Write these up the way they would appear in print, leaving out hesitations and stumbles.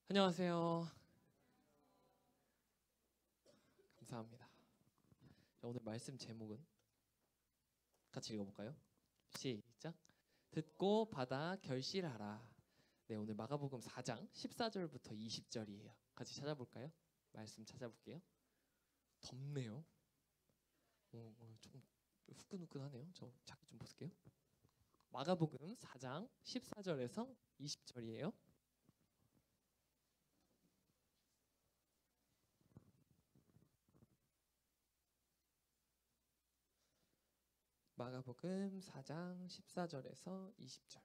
안녕하세요. 감사합니다. 자, 오늘 말씀 제목은 같이 읽어볼까요? 시작. 듣고 받아 결실하라. 네, 오늘 마가복음 4장 14절부터 20절이에요. 같이 찾아볼까요? 말씀 찾아볼게요. 덥네요. 좀 후끈후끈하네요. 저 자켓 좀 벗을게요. 마가복음 4장 14절에서 20절이에요. 마가복음 4장 14절에서 20절.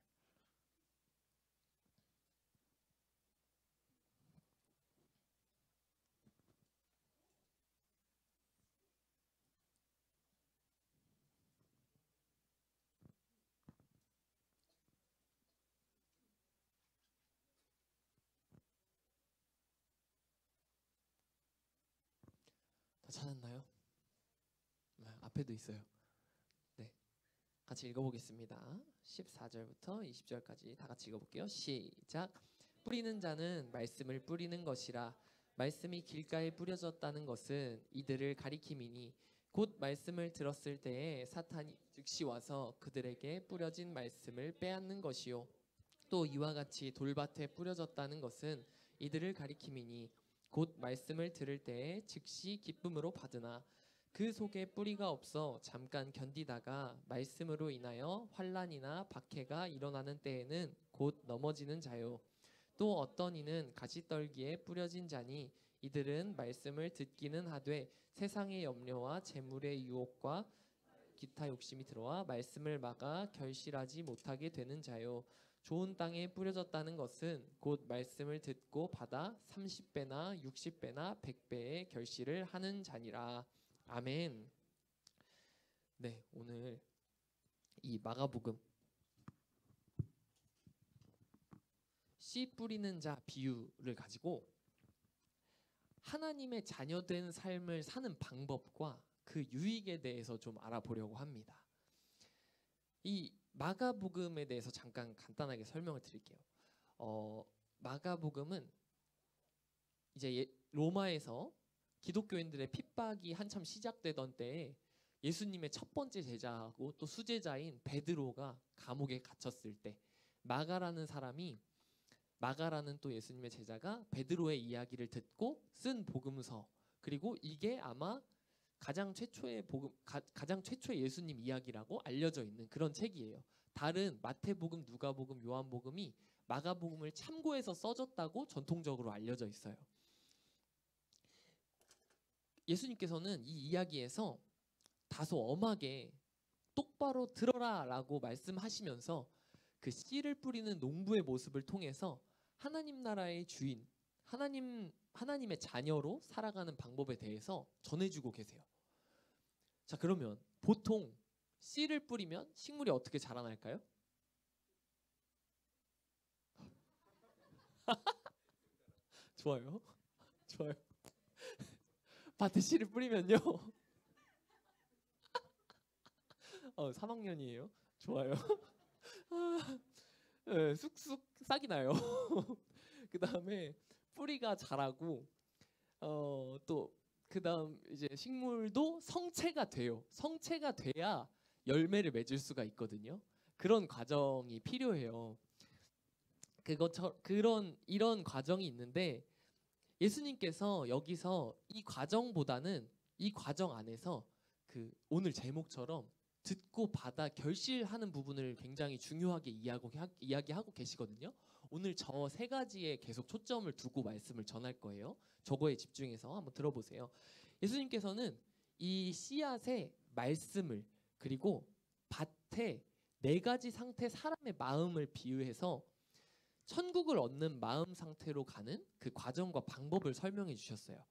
다 찾았나요? 네, 앞에도 있어요. 네, 같이 읽어보겠습니다. 14절부터 20절까지 다 같이 읽어볼게요. 시작. 뿌리는 자는 말씀을 뿌리는 것이라. 말씀이 길가에 뿌려졌다는 것은 이들을 가리킴이니 곧 말씀을 들었을 때에 사탄이 즉시 와서 그들에게 뿌려진 말씀을 빼앗는 것이요. 또 이와 같이 돌밭에 뿌려졌다는 것은 이들을 가리킴이니 곧 말씀을 들을 때에 즉시 기쁨으로 받으나 그 속에 뿌리가 없어 잠깐 견디다가 말씀으로 인하여 환난이나 박해가 일어나는 때에는 곧 넘어지는 자요. 또 어떤 이는 가시떨기에 뿌려진 자니 이들은 말씀을 듣기는 하되 세상의 염려와 재물의 유혹과 기타 욕심이 들어와 말씀을 막아 결실하지 못하게 되는 자요. 좋은 땅에 뿌려졌다는 것은 곧 말씀을 듣고 받아 30배나 60배나 100배의 결실을 하는 자니라. 아멘. 네, 오늘 이 마가복음 씨 뿌리는 자 비유를 가지고 하나님의 자녀된 삶을 사는 방법과 그 유익에 대해서 좀 알아보려고 합니다. 이 마가복음에 대해서 잠깐 간단하게 설명을 드릴게요. 마가복음은 이제 로마에서 기독교인들의 핍박이 한참 시작되던 때에 예수님의 첫 번째 제자하고 또 수제자인 베드로가 감옥에 갇혔을 때 마가라는 또 예수님의 제자가 베드로의 이야기를 듣고 쓴 복음서, 그리고 이게 아마 가장 최초의 예수님 이야기라고 알려져 있는 그런 책이에요. 다른 마태복음, 누가복음, 요한복음이 마가복음을 참고해서 써졌다고 전통적으로 알려져 있어요. 예수님께서는 이 이야기에서 다소 엄하게 똑바로 들어라 라고 말씀하시면서 그 씨를 뿌리는 농부의 모습을 통해서 하나님 나라의 주인, 하나님의 자녀로 살아가는 방법에 대해서 전해주고 계세요. 자, 그러면 보통 씨를 뿌리면 식물이 어떻게 자라날까요? 좋아요. 좋아요. 밭에 씨를 뿌리면요. 3학년이에요. 좋아요. 네, 쑥쑥 싹이 나요. 그 다음에 뿌리가 자라고 또 그다음 이제 식물도 성체가 돼요. 성체가 돼야 열매를 맺을 수가 있거든요. 그런 과정이 필요해요. 이런 과정이 있는데 예수님께서 여기서 이 과정보다는 이 과정 안에서 그 오늘 제목처럼 듣고 받아 결실하는 부분을 굉장히 중요하게 이야기하고 계시거든요. 오늘 저 세 가지에 계속 초점을 두고 말씀을 전할 거예요. 저거에 집중해서 한번 들어보세요. 예수님께서는 이 씨앗의 말씀을, 그리고 밭에 네 가지 상태 사람의 마음을 비유해서 천국을 얻는 마음 상태로 가는 그 과정과 방법을 설명해 주셨어요.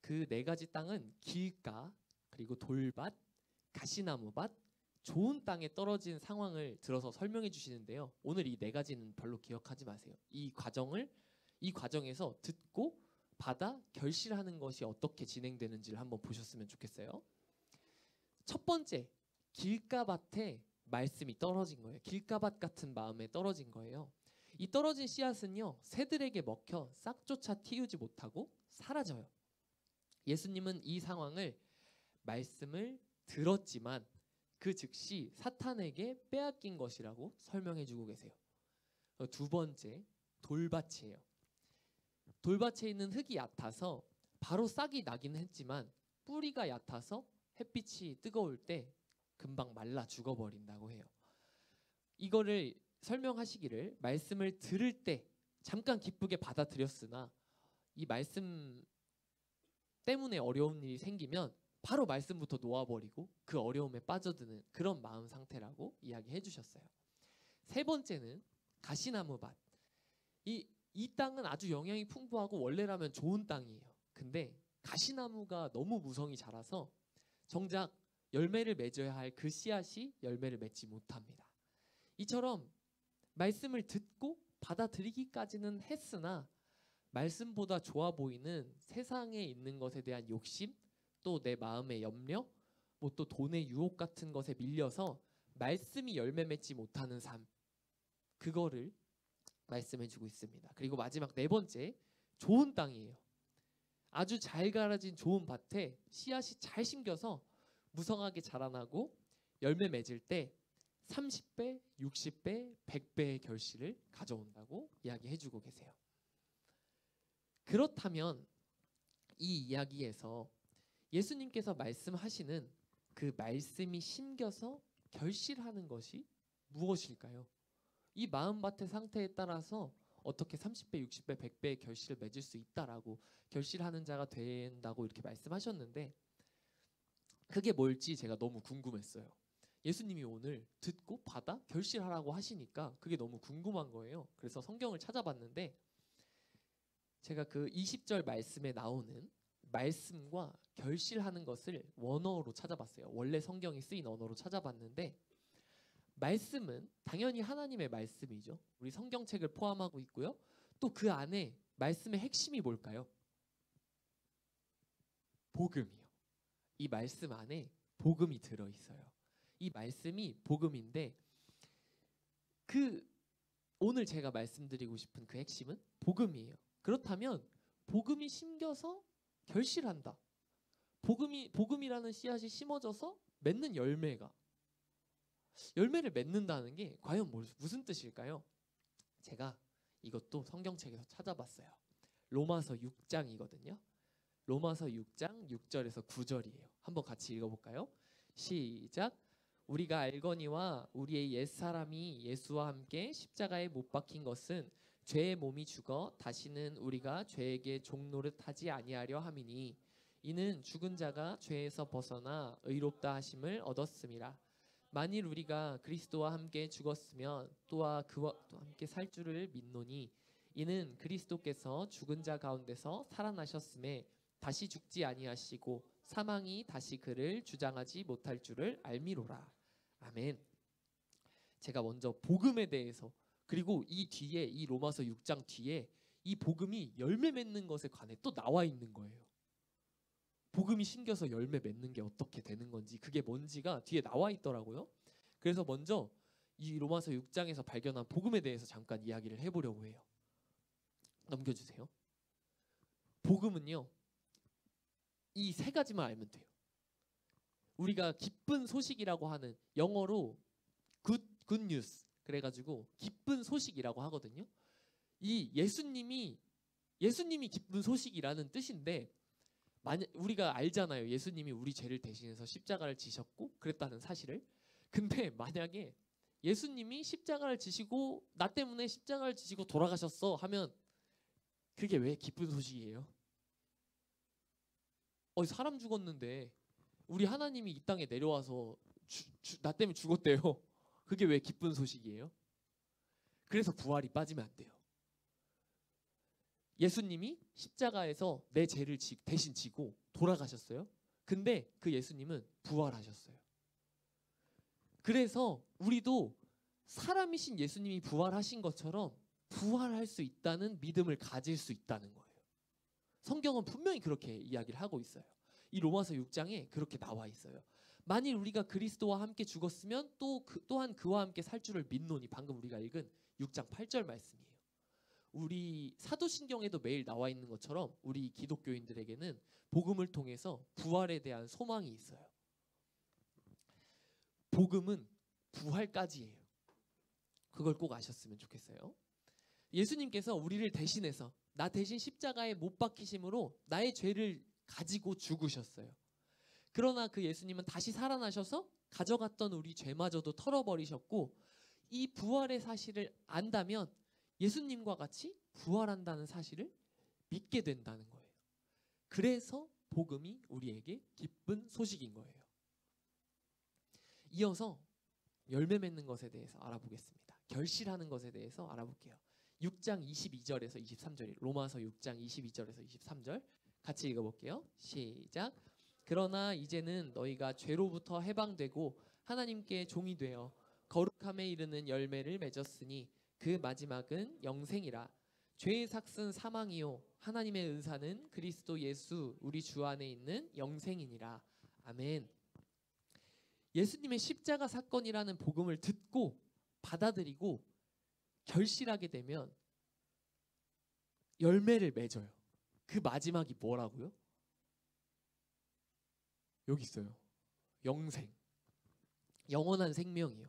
그 네 가지 땅은 길가, 그리고 돌밭, 가시나무밭, 좋은 땅에 떨어진 상황을 들어서 설명해 주시는데요. 오늘 이 네 가지는 별로 기억하지 마세요. 이 과정에서 듣고 받아 결실하는 것이 어떻게 진행되는지를 한번 보셨으면 좋겠어요. 첫 번째, 길가밭에 말씀이 떨어진 거예요. 길가밭 같은 마음에 떨어진 거예요. 이 떨어진 씨앗은요, 새들에게 먹혀 싹조차 틔우지 못하고 사라져요. 예수님은 이 상황을 말씀을 들었지만 그 즉시 사탄에게 빼앗긴 것이라고 설명해 주고 계세요. 두 번째, 돌밭이에요. 돌밭에 있는 흙이 얕아서 바로 싹이 나긴 했지만 뿌리가 얕아서 햇빛이 뜨거울 때 금방 말라 죽어버린다고 해요. 이거를 설명하시기를 말씀을 들을 때 잠깐 기쁘게 받아들였으나 이 말씀 때문에 어려운 일이 생기면 바로 말씀부터 놓아버리고 그 어려움에 빠져드는 그런 마음 상태라고 이야기해 주셨어요. 세 번째는 가시나무밭. 이 땅은 아주 영양이 풍부하고 원래라면 좋은 땅이에요. 근데 가시나무가 너무 무성히 자라서 정작 열매를 맺어야 할 그 씨앗이 열매를 맺지 못합니다. 이처럼 말씀을 듣고 받아들이기까지는 했으나 말씀보다 좋아 보이는 세상에 있는 것에 대한 욕심, 또 내 마음의 염려, 뭐 또 돈의 유혹 같은 것에 밀려서 말씀이 열매 맺지 못하는 삶, 그거를 말씀해 주고 있습니다. 그리고 마지막 네 번째, 좋은 땅이에요. 아주 잘 갈아진 좋은 밭에 씨앗이 잘 심겨서 무성하게 자라나고 열매 맺을 때 30배, 60배, 100배의 결실을 가져온다고 이야기해 주고 계세요. 그렇다면 이 이야기에서 예수님께서 말씀하시는 그 말씀이 심겨서 결실하는 것이 무엇일까요? 이 마음밭의 상태에 따라서 어떻게 30배, 60배, 100배의 결실을 맺을 수 있다라고 결실하는 자가 된다고 이렇게 말씀하셨는데 그게 뭘지 제가 너무 궁금했어요. 예수님이 오늘 듣고 받아 결실하라고 하시니까 그게 너무 궁금한 거예요. 그래서 성경을 찾아봤는데 제가 그 20절 말씀에 나오는 말씀과 결실하는 것을 원어로 찾아봤어요. 원래 성경이 쓰인 언어로 찾아봤는데 말씀은 당연히 하나님의 말씀이죠. 우리 성경책을 포함하고 있고요. 또 그 안에 말씀의 핵심이 뭘까요? 복음이요. 이 말씀 안에 복음이 들어있어요. 이 말씀이 복음인데 오늘 제가 말씀드리고 싶은 그 핵심은 복음이에요. 그렇다면 복음이 심겨서 결실한다. 복음이라는 씨앗이 심어져서 맺는 열매를 맺는다는 게 과연 무슨 뜻일까요? 제가 이것도 성경책에서 찾아봤어요. 로마서 6장이거든요. 로마서 6장 6절에서 9절이에요. 한번 같이 읽어볼까요? 시작. 우리가 알거니와 우리의 옛사람이 예수와 함께 십자가에 못 박힌 것은 죄의 몸이 죽어 다시는 우리가 죄에게 종노릇하지 아니하려 함이니 이는 죽은 자가 죄에서 벗어나 의롭다 하심을 얻었음이라. 만일 우리가 그리스도와 함께 죽었으면 또한 그와 또 함께 살 줄을 믿노니 이는 그리스도께서 죽은 자 가운데서 살아나셨음에 다시 죽지 아니하시고 사망이 다시 그를 주장하지 못할 줄을 알미로라. 아멘. 제가 먼저 복음에 대해서 그리고 이 뒤에 이 로마서 6장 뒤에 이 복음이 열매 맺는 것에 관해 또 나와 있는 거예요. 복음이 심겨서 열매 맺는 게 어떻게 되는 건지 그게 뭔지가 뒤에 나와 있더라고요. 그래서 먼저 이 로마서 6장에서 발견한 복음에 대해서 잠깐 이야기를 해보려고 해요. 넘겨주세요. 복음은요, 이 세 가지만 알면 돼요. 우리가 기쁜 소식이라고 하는 영어로 good news 그래가지고 기쁜 소식이라고 하거든요. 이 예수님이 기쁜 소식이라는 뜻인데 우리가 알잖아요. 예수님이 우리 죄를 대신해서 십자가를 지셨고 그랬다는 사실을. 근데 만약에 예수님이 십자가를 지시고 나 때문에 십자가를 지시고 돌아가셨어 하면 그게 왜 기쁜 소식이에요? 사람 죽었는데 우리 하나님이 이 땅에 내려와서 나 때문에 죽었대요. 그게 왜 기쁜 소식이에요? 그래서 부활이 빠지면 안 돼요. 예수님이 십자가에서 내 죄를 대신 지고 돌아가셨어요. 근데 그 예수님은 부활하셨어요. 그래서 우리도 사람이신 예수님이 부활하신 것처럼 부활할 수 있다는 믿음을 가질 수 있다는 거예요. 성경은 분명히 그렇게 이야기를 하고 있어요. 이 로마서 6장에 그렇게 나와 있어요. 만일 우리가 그리스도와 함께 죽었으면 또한 그와 함께 살 줄을 믿노니 방금 우리가 읽은 6장 8절 말씀이에요. 우리 사도신경에도 매일 나와 있는 것처럼 우리 기독교인들에게는 복음을 통해서 부활에 대한 소망이 있어요. 복음은 부활까지예요. 그걸 꼭 아셨으면 좋겠어요. 예수님께서 우리를 대신해서 나 대신 십자가에 못 박히심으로 나의 죄를 가지고 죽으셨어요. 그러나 그 예수님은 다시 살아나셔서 가져갔던 우리 죄마저도 털어버리셨고, 이 부활의 사실을 안다면 예수님과 같이 부활한다는 사실을 믿게 된다는 거예요. 그래서 복음이 우리에게 기쁜 소식인 거예요. 이어서 열매 맺는 것에 대해서 알아보겠습니다. 결실하는 것에 대해서 알아볼게요. 6장 22절에서 23절이 로마서 6장 22절에서 23절 같이 읽어볼게요. 시작. 그러나 이제는 너희가 죄로부터 해방되고 하나님께 종이 되어 거룩함에 이르는 열매를 맺었으니 그 마지막은 영생이라. 죄의 삭은 사망이요 하나님의 은사는 그리스도 예수 우리 주 안에 있는 영생이니라. 아멘. 예수님의 십자가 사건이라는 복음을 듣고 받아들이고 결실하게 되면 열매를 맺어요. 그 마지막이 뭐라고요? 여기 있어요. 영생. 영원한 생명이요.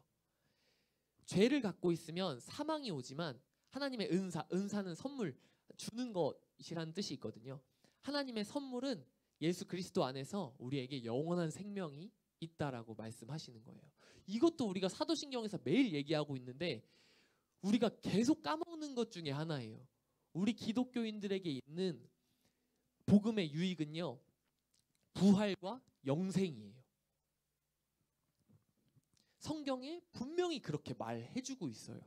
죄를 갖고 있으면 사망이 오지만 하나님의 은사는 선물, 주는 것이라는 뜻이 있거든요. 하나님의 선물은 예수 그리스도 안에서 우리에게 영원한 생명이 있다라고 말씀하시는 거예요. 이것도 우리가 사도신경에서 매일 얘기하고 있는데 우리가 계속 까먹는 것 중에 하나예요. 우리 기독교인들에게 있는 복음의 유익은요, 부활과 영생이에요. 성경에 분명히 그렇게 말해주고 있어요.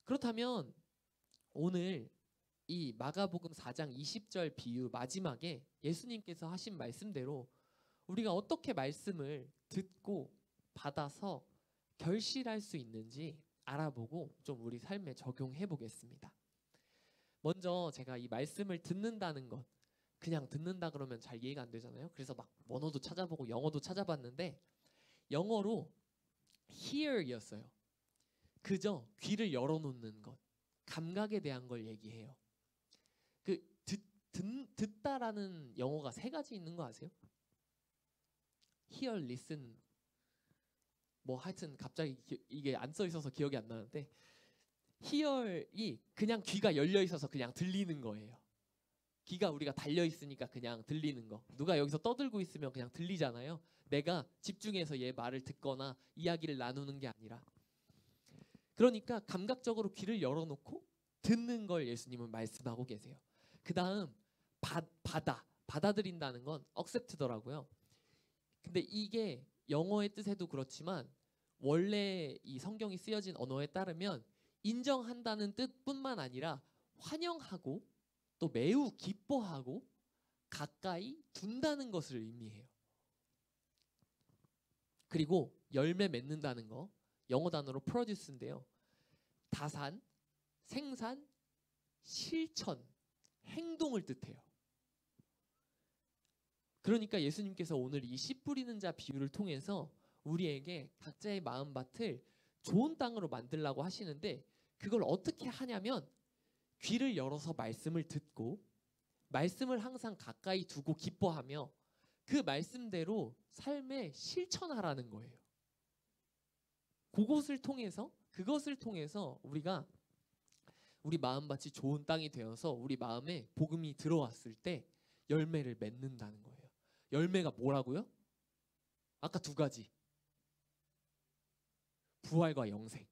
그렇다면 오늘 이 마가복음 4장 20절 비유 마지막에 예수님께서 하신 말씀대로 우리가 어떻게 말씀을 듣고 받아서 결실할 수 있는지 알아보고 좀 우리 삶에 적용해 보겠습니다. 먼저 제가 이 말씀을 듣는다는 것, 그냥 듣는다 그러면 잘 이해가 안 되잖아요. 그래서 막 원어도 찾아보고 영어도 찾아봤는데 영어로 hear이었어요. 그저 귀를 열어놓는 것, 감각에 대한 걸 얘기해요. 그 듣다라는 영어가 3가지 있는 거 아세요? hear, listen, 뭐 하여튼 갑자기 이게 안 써 있어서 기억이 안 나는데 hear이 그냥 귀가 열려 있어서 그냥 들리는 거예요. 귀가 우리가 달려 있으니까 그냥 들리는 거. 누가 여기서 떠들고 있으면 그냥 들리잖아요. 내가 집중해서 얘 말을 듣거나 이야기를 나누는 게 아니라. 그러니까 감각적으로 귀를 열어놓고 듣는 걸 예수님은 말씀하고 계세요. 그 다음 받아들인다는 건 accept더라고요. 근데 이게 영어의 뜻에도 그렇지만 원래 이 성경이 쓰여진 언어에 따르면 인정한다는 뜻뿐만 아니라 환영하고 또 매우 기뻐하고 가까이 둔다는 것을 의미해요. 그리고 열매 맺는다는 거 영어 단어로 produce인데요. 다산, 생산, 실천, 행동을 뜻해요. 그러니까 예수님께서 오늘 이 씨 뿌리는 자 비유를 통해서 우리에게 각자의 마음밭을 좋은 땅으로 만들라고 하시는데 그걸 어떻게 하냐면 귀를 열어서 말씀을 듣고 말씀을 항상 가까이 두고 기뻐하며 그 말씀대로 삶에 실천하라는 거예요. 그것을 통해서 우리가 우리 마음밭이 좋은 땅이 되어서 우리 마음에 복음이 들어왔을 때 열매를 맺는다는 거예요. 열매가 뭐라고요? 아까 2가지. 부활과 영생.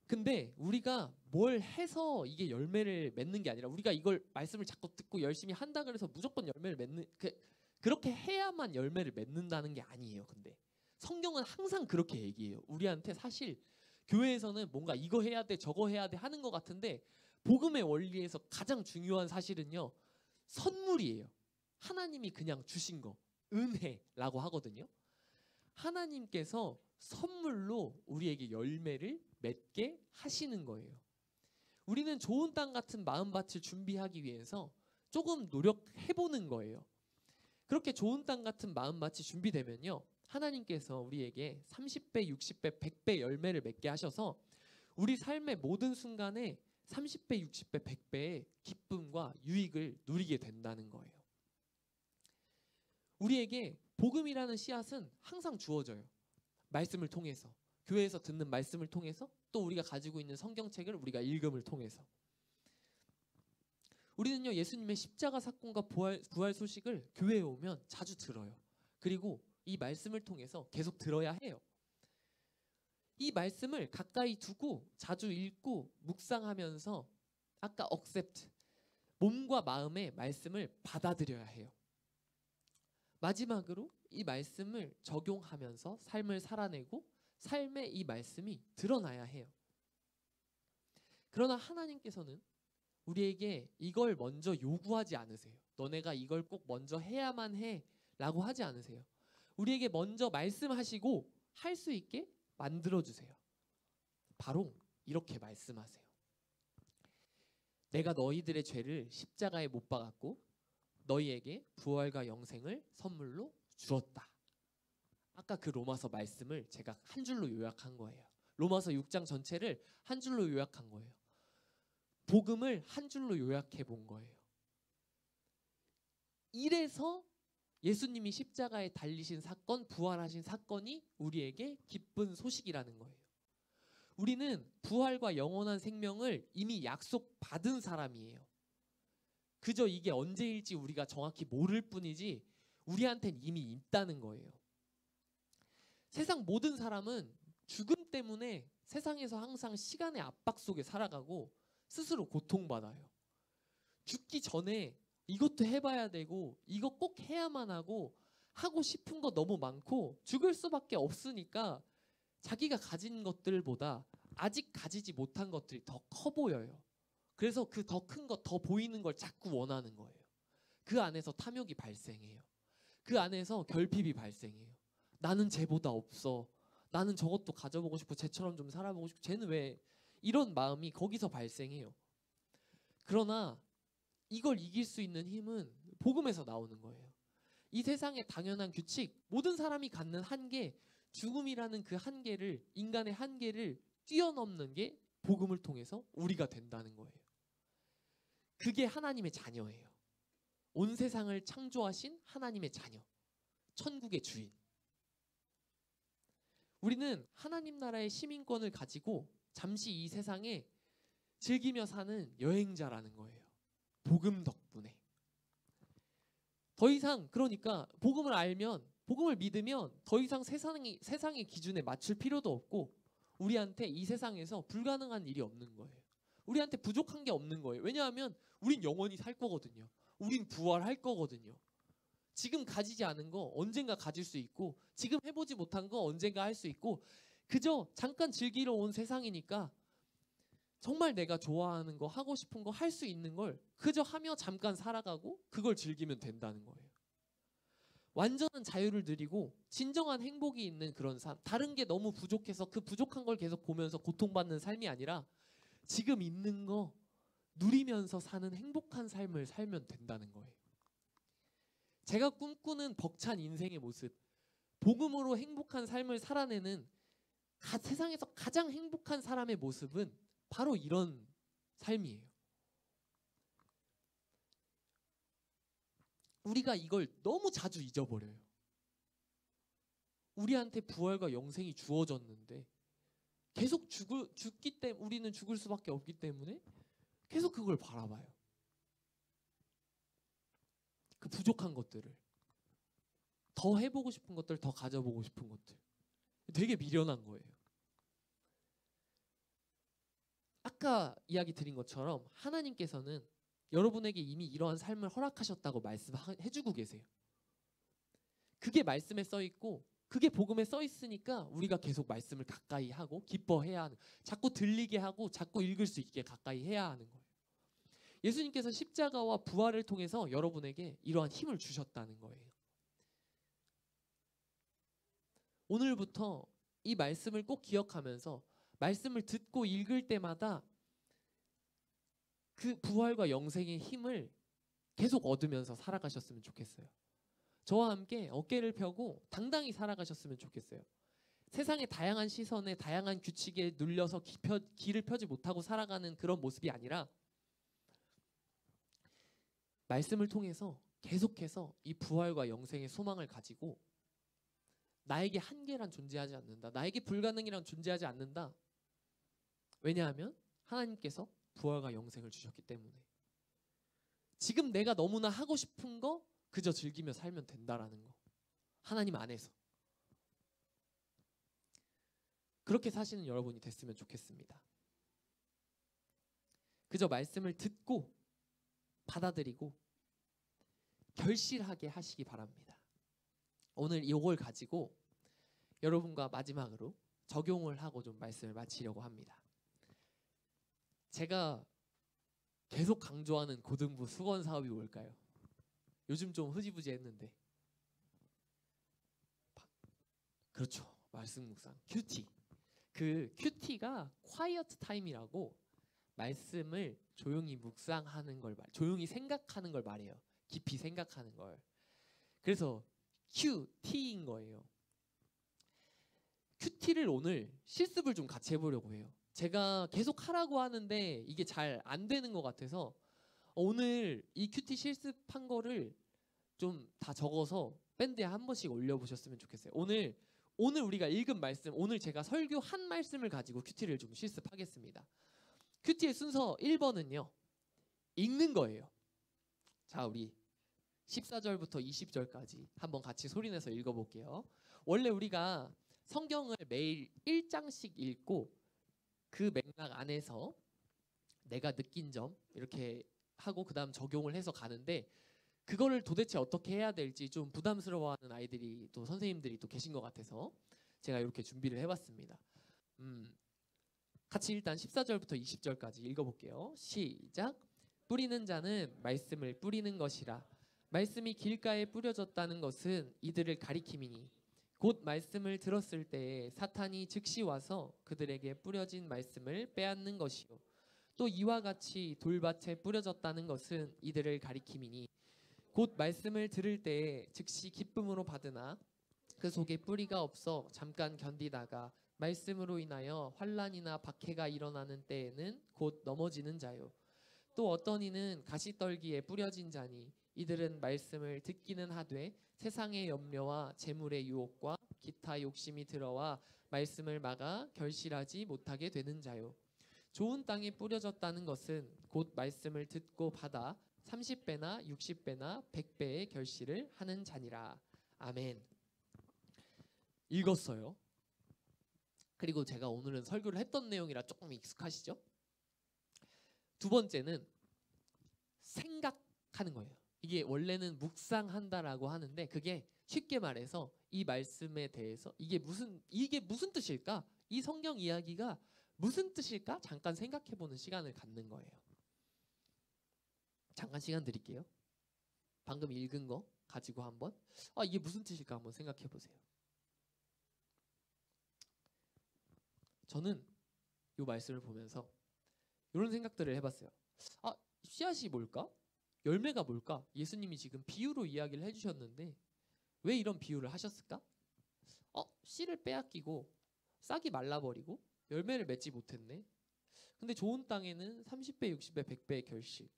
근데 우리가 뭘 해서 이게 열매를 맺는 게 아니라 우리가 이걸 말씀을 자꾸 듣고 열심히 한다 그래서 무조건 열매를 맺는 그렇게 해야만 열매를 맺는다는 게 아니에요. 근데 성경은 항상 그렇게 얘기해요. 우리한테 사실 교회에서는 뭔가 이거 해야 돼 저거 해야 돼 하는 것 같은데 복음의 원리에서 가장 중요한 사실은요. 선물이에요. 하나님이 그냥 주신 거 은혜라고 하거든요. 하나님께서 선물로 우리에게 열매를 맺게 하시는 거예요. 우리는 좋은 땅 같은 마음밭을 준비하기 위해서 조금 노력해보는 거예요. 그렇게 좋은 땅 같은 마음밭이 준비되면요. 하나님께서 우리에게 30배, 60배, 100배 열매를 맺게 하셔서 우리 삶의 모든 순간에 30배, 60배, 100배의 기쁨과 유익을 누리게 된다는 거예요. 우리에게 복음이라는 씨앗은 항상 주어져요. 말씀을 통해서, 교회에서 듣는 말씀을 통해서, 또 우리가 가지고 있는 성경책을 우리가 읽음을 통해서. 우리는요, 예수님의 십자가 사건과 부활 소식을 교회에 오면 자주 들어요. 그리고 이 말씀을 통해서 계속 들어야 해요. 이 말씀을 가까이 두고 자주 읽고 묵상하면서 아까 accept, 몸과 마음의 말씀을 받아들여야 해요. 마지막으로 이 말씀을 적용하면서 삶을 살아내고 삶에 이 말씀이 드러나야 해요. 그러나 하나님께서는 우리에게 이걸 먼저 요구하지 않으세요. 너네가 이걸 꼭 먼저 해야만 해 라고 하지 않으세요. 우리에게 먼저 말씀하시고 할 수 있게 만들어주세요. 바로 이렇게 말씀하세요. 내가 너희들의 죄를 십자가에 못 박았고 너희에게 부활과 영생을 선물로 주었다. 아까 그 로마서 말씀을 제가 한 줄로 요약한 거예요. 로마서 6장 전체를 한 줄로 요약한 거예요. 복음을 한 줄로 요약해 본 거예요. 이래서 예수님이 십자가에 달리신 사건, 부활하신 사건이 우리에게 기쁜 소식이라는 거예요. 우리는 부활과 영원한 생명을 이미 약속받은 사람이에요. 그저 이게 언제일지 우리가 정확히 모를 뿐이지 우리한테는 이미 있다는 거예요. 세상 모든 사람은 죽음 때문에 세상에서 항상 시간의 압박 속에 살아가고 스스로 고통받아요. 죽기 전에 이것도 해봐야 되고 이거 꼭 해야만 하고 하고 싶은 거 너무 많고 죽을 수밖에 없으니까 자기가 가진 것들보다 아직 가지지 못한 것들이 더 커 보여요. 그래서 그 더 큰 것, 더 보이는 걸 자꾸 원하는 거예요. 그 안에서 탐욕이 발생해요. 그 안에서 결핍이 발생해요. 나는 쟤보다 없어. 나는 저것도 가져보고 싶고 쟤처럼 좀 살아보고 싶고 쟤는 왜 이런 마음이 거기서 발생해요. 그러나 이걸 이길 수 있는 힘은 복음에서 나오는 거예요. 이 세상의 당연한 규칙, 모든 사람이 갖는 한계, 죽음이라는 그 한계를, 인간의 한계를 뛰어넘는 게 복음을 통해서 우리가 된다는 거예요. 그게 하나님의 자녀예요. 온 세상을 창조하신 하나님의 자녀, 천국의 주인. 우리는 하나님 나라의 시민권을 가지고 잠시 이 세상에 즐기며 사는 여행자라는 거예요. 복음 덕분에. 더 이상 그러니까 복음을 알면, 복음을 믿으면 더 이상 세상의 기준에 맞출 필요도 없고 우리한테 이 세상에서 불가능한 일이 없는 거예요. 우리한테 부족한 게 없는 거예요. 왜냐하면 우린 영원히 살 거거든요. 우린 부활할 거거든요. 지금 가지지 않은 거 언젠가 가질 수 있고 지금 해보지 못한 거 언젠가 할 수 있고 그저 잠깐 즐기러 온 세상이니까 정말 내가 좋아하는 거 하고 싶은 거 할 수 있는 걸 그저 하며 잠깐 살아가고 그걸 즐기면 된다는 거예요. 완전한 자유를 누리고 진정한 행복이 있는 그런 삶. 다른 게 너무 부족해서 그 부족한 걸 계속 보면서 고통받는 삶이 아니라 지금 있는 거 누리면서 사는 행복한 삶을 살면 된다는 거예요. 제가 꿈꾸는 벅찬 인생의 모습, 복음으로 행복한 삶을 살아내는 세상에서 가장 행복한 사람의 모습은 바로 이런 삶이에요. 우리가 이걸 너무 자주 잊어버려요. 우리한테 부활과 영생이 주어졌는데 계속 죽기 때문에 우리는 죽을 수밖에 없기 때문에 계속 그걸 바라봐요. 그 부족한 것들을 더 해보고 싶은 것들, 더 가져보고 싶은 것들 되게 미련한 거예요. 아까 이야기 드린 것처럼 하나님께서는 여러분에게 이미 이러한 삶을 허락하셨다고 말씀해주고 계세요. 그게 말씀에 써있고 그게 복음에 써있으니까 우리가 계속 말씀을 가까이 하고 기뻐해야 하는, 자꾸 들리게 하고 자꾸 읽을 수 있게 가까이 해야 하는 거예요. 예수님께서 십자가와 부활을 통해서 여러분에게 이러한 힘을 주셨다는 거예요. 오늘부터 이 말씀을 꼭 기억하면서 말씀을 듣고 읽을 때마다 그 부활과 영생의 힘을 계속 얻으면서 살아가셨으면 좋겠어요. 저와 함께 어깨를 펴고 당당히 살아가셨으면 좋겠어요. 세상의 다양한 시선에 다양한 규칙에 눌려서 길을 펴지 못하고 살아가는 그런 모습이 아니라 말씀을 통해서 계속해서 이 부활과 영생의 소망을 가지고 나에게 한계란 존재하지 않는다. 나에게 불가능이란 존재하지 않는다. 왜냐하면 하나님께서 부활과 영생을 주셨기 때문에. 지금 내가 너무나 하고 싶은 거 그저 즐기며 살면 된다라는 거. 하나님 안에서. 그렇게 사시는 여러분이 됐으면 좋겠습니다. 그저 말씀을 듣고 받아들이고 결실하게 하시기 바랍니다. 오늘 이걸 가지고 여러분과 마지막으로 적용을 하고 좀 말씀을 마치려고 합니다. 제가 계속 강조하는 고등부 수건 사업이 뭘까요? 요즘 좀 흐지부지했는데. 그렇죠. 말씀 묵상. 큐티. 그 큐티가 quiet time이라고 말씀을 조용히 묵상하는 걸 조용히 생각하는 걸 말해요. 깊이 생각하는 걸. 그래서 큐티인 거예요. 큐티를 오늘 실습을 좀 같이 해보려고 해요. 제가 계속 하라고 하는데 이게 잘 안 되는 것 같아서 오늘 이 큐티 실습한 거를 좀 다 적어서 밴드에 한 번씩 올려보셨으면 좋겠어요. 오늘 우리가 읽은 말씀, 오늘 제가 설교한 말씀을 가지고 큐티를 좀 실습하겠습니다. 큐티의 순서 1번은요. 읽는 거예요. 자, 우리 14절부터 20절까지 한번 같이 소리내서 읽어볼게요. 원래 우리가 성경을 매일 1장씩 읽고 그 맥락 안에서 내가 느낀 점 이렇게 하고 그 다음 적용을 해서 가는데 그거를 도대체 어떻게 해야 될지 좀 부담스러워하는 아이들이 또 선생님들이 또 계신 것 같아서 제가 이렇게 준비를 해봤습니다. 같이 일단 14절부터 20절까지 읽어볼게요. 시작. 뿌리는 자는 말씀을 뿌리는 것이라. 말씀이 길가에 뿌려졌다는 것은 이들을 가리킴이니 곧 말씀을 들었을 때에 사탄이 즉시 와서 그들에게 뿌려진 말씀을 빼앗는 것이요. 또 이와 같이 돌밭에 뿌려졌다는 것은 이들을 가리킴이니 곧 말씀을 들을 때에 즉시 기쁨으로 받으나 그 속에 뿌리가 없어 잠깐 견디다가 말씀으로 인하여 환난이나 박해가 일어나는 때에는 곧 넘어지는 자요. 또 어떤 이는 가시떨기에 뿌려진 자니 이들은 말씀을 듣기는 하되 세상의 염려와 재물의 유혹과 기타 욕심이 들어와 말씀을 막아 결실하지 못하게 되는 자요. 좋은 땅에 뿌려졌다는 것은 곧 말씀을 듣고 받아 30배나 60배나 100배의 결실을 하는 자니라. 아멘. 읽었어요. 그리고 제가 오늘은 설교를 했던 내용이라 조금 익숙하시죠? 두 번째는 생각하는 거예요. 이게 원래는 묵상한다라고 하는데 그게 쉽게 말해서 이 말씀에 대해서 이게 무슨 뜻일까? 이 성경 이야기가 무슨 뜻일까? 잠깐 생각해보는 시간을 갖는 거예요. 잠깐 시간 드릴게요. 방금 읽은 거 가지고 한번 이게 무슨 뜻일까 한번 생각해보세요. 저는 이 말씀을 보면서 이런 생각들을 해봤어요. 씨앗이 뭘까? 열매가 뭘까? 예수님이 지금 비유로 이야기를 해주셨는데 왜 이런 비유를 하셨을까? 씨를 빼앗기고 싹이 말라버리고 열매를 맺지 못했네. 근데 좋은 땅에는 30배, 60배, 100배의 결실.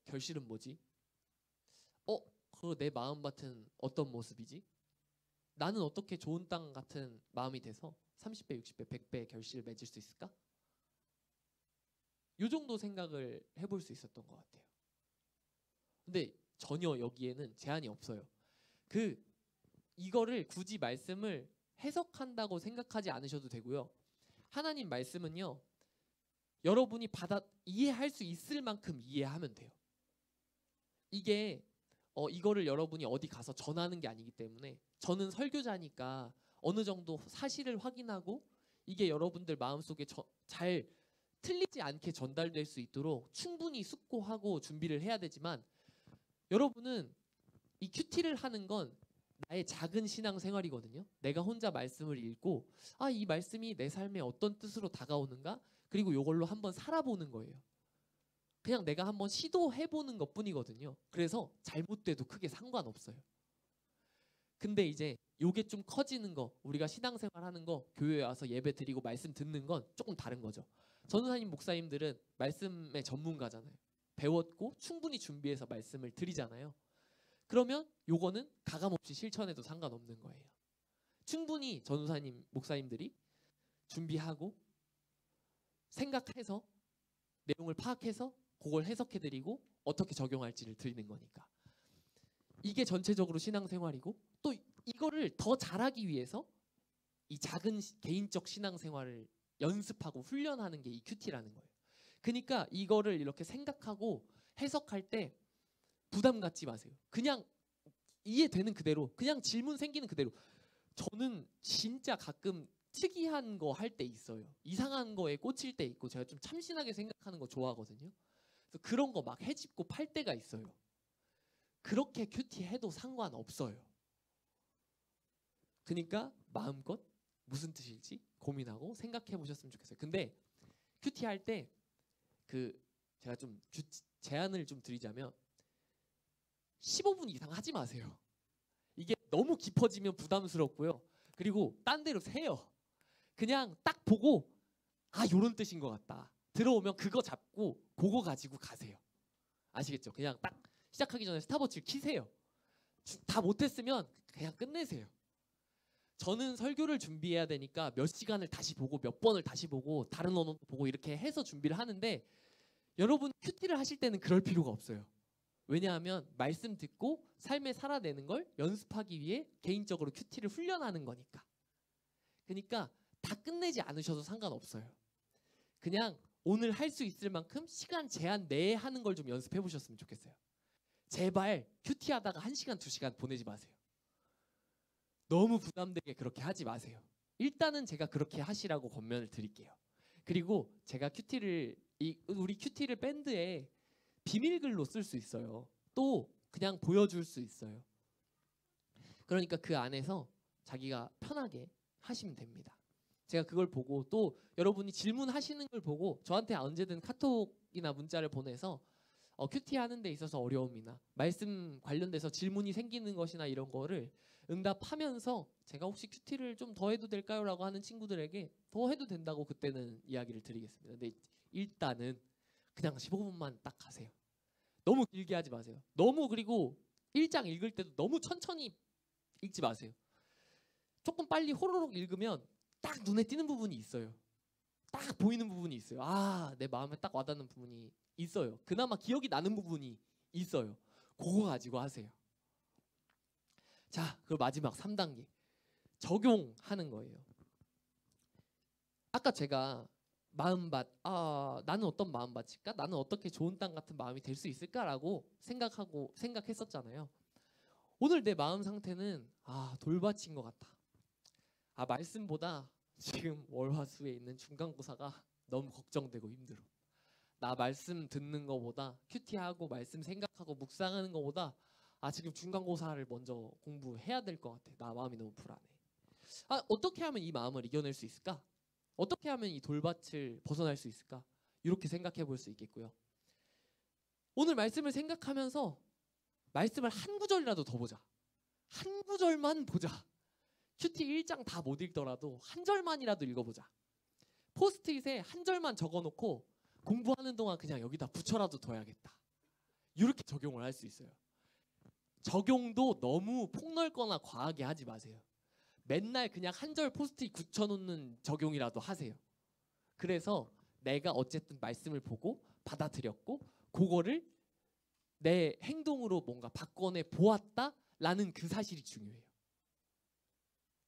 결실은 뭐지? 그 내 마음밭은 어떤 모습이지? 나는 어떻게 좋은 땅 같은 마음이 돼서 30배, 60배, 100배의 결실을 맺을 수 있을까? 이 정도 생각을 해볼 수 있었던 것 같아요. 근데 전혀 여기에는 제한이 없어요. 이거를 굳이 말씀을 해석한다고 생각하지 않으셔도 되고요. 하나님 말씀은요. 여러분이 이해할 수 있을 만큼 이해하면 돼요. 이게 이거를 여러분이 어디 가서 전하는 게 아니기 때문에 저는 설교자니까 어느 정도 사실을 확인하고 이게 여러분들 마음속에 잘 틀리지 않게 전달될 수 있도록 충분히 숙고하고 준비를 해야 되지만 여러분은 이 큐티를 하는 건 나의 작은 신앙생활이거든요. 내가 혼자 말씀을 읽고 이 말씀이 내 삶에 어떤 뜻으로 다가오는가? 그리고 이걸로 한번 살아보는 거예요. 그냥 내가 한번 시도해보는 것뿐이거든요. 그래서 잘못돼도 크게 상관없어요. 근데 이제 요게 좀 커지는 거, 우리가 신앙생활 하는 거, 교회에 와서 예배 드리고 말씀 듣는 건 조금 다른 거죠. 전도사님, 목사님들은 말씀의 전문가잖아요. 배웠고 충분히 준비해서 말씀을 드리잖아요. 그러면 요거는 가감없이 실천해도 상관없는 거예요. 충분히 전도사님, 목사님들이 준비하고 생각해서 내용을 파악해서 그걸 해석해드리고 어떻게 적용할지를 드리는 거니까. 이게 전체적으로 신앙생활이고, 또 이거를 더 잘하기 위해서 이 작은 개인적 신앙생활을 연습하고 훈련하는 게 이 큐티라는 거예요. 그러니까 이거를 이렇게 생각하고 해석할 때 부담 갖지 마세요. 그냥 이해되는 그대로, 그냥 질문 생기는 그대로. 저는 진짜 가끔 특이한 거 할 때 있어요. 이상한 거에 꽂힐 때 있고, 제가 좀 참신하게 생각하는 거 좋아하거든요. 그래서 그런 거 막 해집고 팔 때가 있어요. 그렇게 큐티 해도 상관없어요. 그러니까 마음껏 무슨 뜻일지 고민하고 생각해 보셨으면 좋겠어요. 근데 큐티 할 때 제가 좀 제안을 좀 드리자면 15분 이상 하지 마세요. 이게 너무 깊어지면 부담스럽고요. 그리고 딴 데로 새요. 그냥 딱 보고 요런 뜻인 것 같다. 들어오면 그거 잡고 그거 가지고 가세요. 아시겠죠? 그냥 딱 시작하기 전에 스탑워치를 키세요. 다 못했으면 그냥 끝내세요. 저는 설교를 준비해야 되니까 몇 시간을 다시 보고 몇 번을 다시 보고 다른 언어도 보고 이렇게 해서 준비를 하는데, 여러분 큐티를 하실 때는 그럴 필요가 없어요. 왜냐하면 말씀 듣고 삶에 살아내는 걸 연습하기 위해 개인적으로 큐티를 훈련하는 거니까. 그러니까 다 끝내지 않으셔도 상관없어요. 그냥 오늘 할 수 있을 만큼 시간 제한 내에 하는 걸 좀 연습해 보셨으면 좋겠어요. 제발 큐티 하다가 1시간, 2시간 보내지 마세요. 너무 부담되게 그렇게 하지 마세요. 일단은 제가 그렇게 하시라고 권면을 드릴게요. 그리고 제가 우리 큐티를 밴드에 비밀글로 쓸 수 있어요. 또 그냥 보여줄 수 있어요. 그러니까 그 안에서 자기가 편하게 하시면 됩니다. 제가 그걸 보고, 또 여러분이 질문하시는 걸 보고 저한테 언제든 카톡이나 문자를 보내서 큐티 하는 데 있어서 어려움이나 말씀 관련돼서 질문이 생기는 것이나 이런 거를 응답하면서, 제가 혹시 큐티를 좀 더 해도 될까요? 라고 하는 친구들에게 더 해도 된다고 그때는 이야기를 드리겠습니다. 근데 일단은 그냥 15분만 딱 가세요. 너무 길게 하지 마세요. 그리고 1장 읽을 때도 너무 천천히 읽지 마세요. 조금 빨리 호로록 읽으면 딱 눈에 띄는 부분이 있어요. 딱 보이는 부분이 있어요. 내 마음에 딱 와닿는 부분이 있어요. 그나마 기억이 나는 부분이 있어요. 그거 가지고 하세요. 자, 그리고 마지막 3단계. 적용하는 거예요. 아까 제가 나는 어떤 마음밭일까? 나는 어떻게 좋은 땅 같은 마음이 될 수 있을까라고 생각했었잖아요. 오늘 내 마음 상태는 돌밭인 것 같다. 말씀보다 지금 월화수에 있는 중간고사가 너무 걱정되고 힘들어. 나 말씀 듣는 거보다, 큐티하고 말씀 생각하고 묵상하는 거보다 지금 중간고사를 먼저 공부해야 될 것 같아. 나 마음이 너무 불안해. 어떻게 하면 이 마음을 이겨낼 수 있을까? 어떻게 하면 이 돌밭을 벗어날 수 있을까? 이렇게 생각해 볼 수 있겠고요. 오늘 말씀을 생각하면서 말씀을 한 구절이라도 더 보자. 한 구절만 보자. 큐티 1장 다 못 읽더라도 한 절만이라도 읽어보자. 포스트잇에 한 절만 적어놓고 공부하는 동안 그냥 여기다 붙여라도 둬야겠다. 이렇게 적용을 할 수 있어요. 적용도 너무 폭넓거나 과하게 하지 마세요. 맨날 그냥 한 절 포스트잇 붙여놓는 적용이라도 하세요. 그래서 내가 어쨌든 말씀을 보고 받아들였고 그거를 내 행동으로 뭔가 바꿔내 보았다라는 그 사실이 중요해요.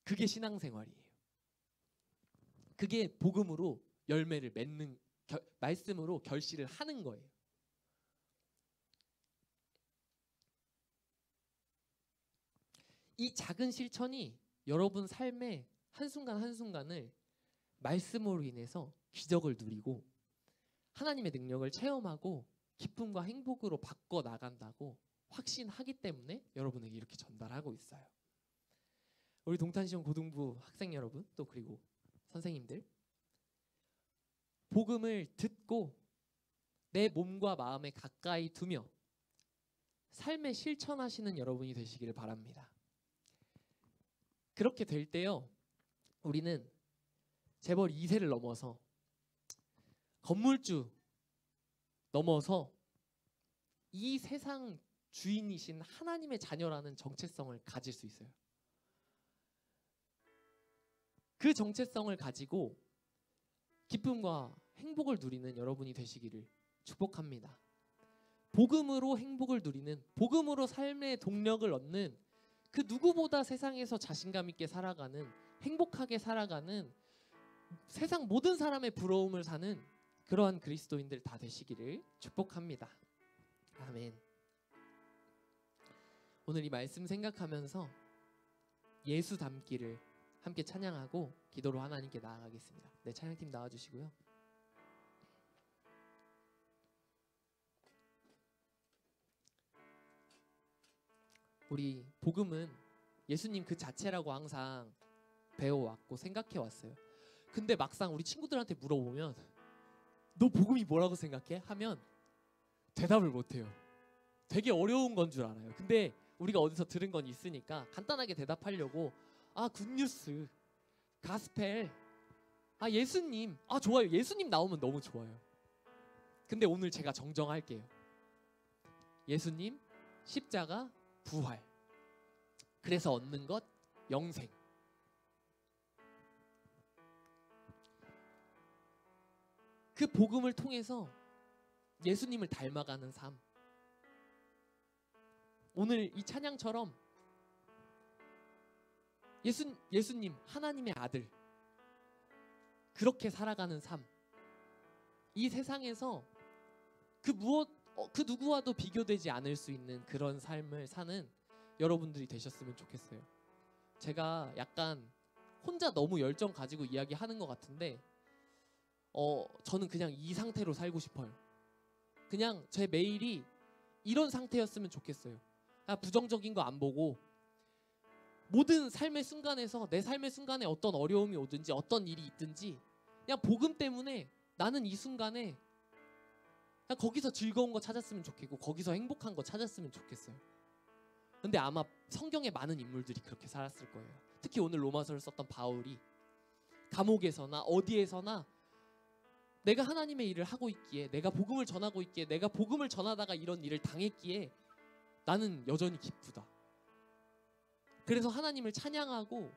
그게 신앙생활이에요. 그게 복음으로 열매를 맺는, 말씀으로 결실을 하는 거예요. 이 작은 실천이 여러분 삶의 한순간 한순간을 말씀으로 인해서 기적을 누리고 하나님의 능력을 체험하고 기쁨과 행복으로 바꿔 나간다고 확신하기 때문에 여러분에게 이렇게 전달하고 있어요. 우리 동탄시청 고등부 학생 여러분, 또 그리고 선생님들, 복음을 듣고 내 몸과 마음에 가까이 두며 삶에 실천하시는 여러분이 되시기를 바랍니다. 그렇게 될 때요, 우리는 재벌 2세를 넘어서 건물주 넘어서 이 세상 주인이신 하나님의 자녀라는 정체성을 가질 수 있어요. 그 정체성을 가지고 기쁨과 행복을 누리는 여러분이 되시기를 축복합니다. 복음으로 행복을 누리는, 복음으로 삶의 동력을 얻는, 그 누구보다 세상에서 자신감 있게 살아가는, 행복하게 살아가는, 세상 모든 사람의 부러움을 사는 그러한 그리스도인들 다 되시기를 축복합니다. 아멘. 오늘 이 말씀 생각하면서 예수 닮기를 함께 찬양하고 기도로 하나님께 나아가겠습니다. 네, 찬양팀 나와주시고요. 우리 복음은 예수님 그 자체라고 항상 배워왔고 생각해왔어요. 근데 막상 우리 친구들한테 물어보면 너 복음이 뭐라고 생각해? 하면 대답을 못해요. 되게 어려운 건 줄 알아요. 근데 우리가 어디서 들은 건 있으니까 간단하게 대답하려고 굿뉴스, 가스펠, 예수님, 좋아요. 예수님 나오면 너무 좋아요. 근데 오늘 제가 정정할게요. 예수님, 십자가, 부활. 그래서 얻는 것, 영생. 그 복음을 통해서 예수님을 닮아가는 삶. 오늘 이 찬양처럼 예수님, 하나님의 아들, 그렇게 살아가는 삶. 이 세상에서 그 누구와도 비교되지 않을 수 있는 그런 삶을 사는 여러분들이 되셨으면 좋겠어요. 제가 약간 혼자 너무 열정 가지고 이야기하는 것 같은데 저는 그냥 이 상태로 살고 싶어요. 그냥 제 매일이 이런 상태였으면 좋겠어요. 부정적인 거 안 보고 모든 삶의 순간에서, 내 삶의 순간에 어떤 어려움이 오든지 어떤 일이 있든지 그냥 복음 때문에 나는 이 순간에 그냥 거기서 즐거운 거 찾았으면 좋겠고 거기서 행복한 거 찾았으면 좋겠어요. 근데 아마 성경에 많은 인물들이 그렇게 살았을 거예요. 특히 오늘 로마서를 썼던 바울이 감옥에서나 어디에서나 내가 하나님의 일을 하고 있기에, 내가 복음을 전하고 있기에, 내가 복음을 전하다가 이런 일을 당했기에 나는 여전히 기쁘다. 그래서 하나님을 찬양하고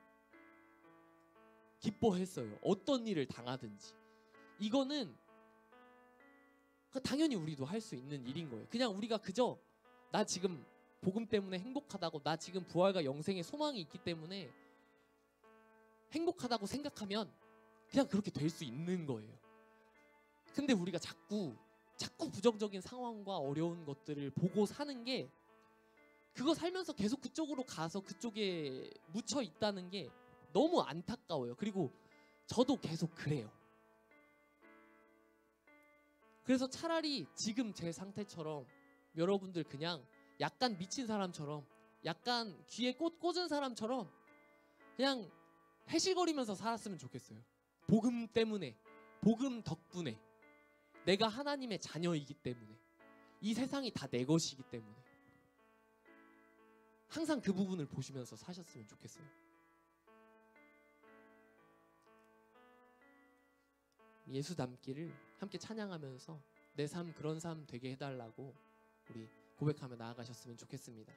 기뻐했어요. 어떤 일을 당하든지. 이거는 당연히 우리도 할 수 있는 일인 거예요. 그냥 우리가 그저 나 지금 복음 때문에 행복하다고, 나 지금 부활과 영생의 소망이 있기 때문에 행복하다고 생각하면 그냥 그렇게 될 수 있는 거예요. 근데 우리가 자꾸 부정적인 상황과 어려운 것들을 보고 사는 게, 그거 살면서 계속 그쪽으로 가서 그쪽에 묻혀 있다는 게 너무 안타까워요. 그리고 저도 계속 그래요. 그래서 차라리 지금 제 상태처럼 여러분들 그냥 약간 미친 사람처럼, 약간 귀에 꽃 꽂은 사람처럼 그냥 해실거리면서 살았으면 좋겠어요. 복음 때문에, 복음 덕분에, 내가 하나님의 자녀이기 때문에, 이 세상이 다 내 것이기 때문에 항상 그 부분을 보시면서 사셨으면 좋겠어요. 예수 닮기를 함께 찬양하면서 내 삶 그런 삶 되게 해달라고 우리 고백하며 나아가셨으면 좋겠습니다.